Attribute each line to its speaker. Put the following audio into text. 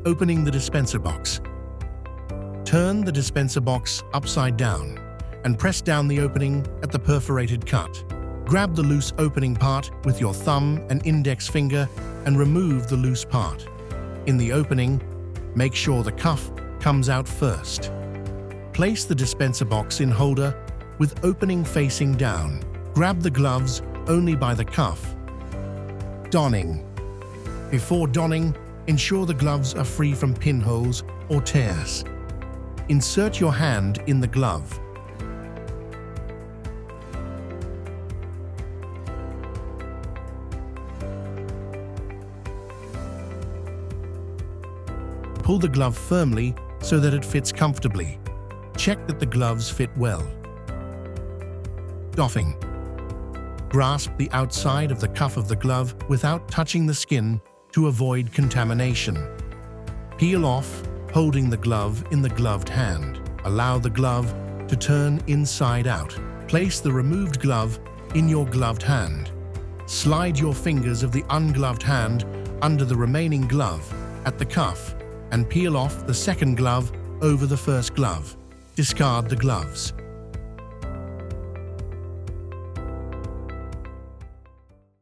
Speaker 1: Opening the dispenser box. Turn the dispenser box upside down and press down the opening at the perforated cut. Grab the loose opening part with your thumb and index finger and remove the loose part. In the opening, make sure the cuff comes out first. Place the dispenser box in holder with opening facing down. Grab the gloves only by the cuff. Donning. Before donning, ensure the gloves are free from pinholes or tears. Insert your hand in the glove. Pull the glove firmly so that it fits comfortably. Check that the gloves fit well. Doffing. Grasp the outside of the cuff of the glove without touching the skin to avoid contamination. Peel off, holding the glove in the gloved hand. Allow the glove to turn inside out. Place the removed glove in your gloved hand. Slide your fingers of the ungloved hand under the remaining glove at the cuff and peel off the second glove over the first glove. Discard the gloves.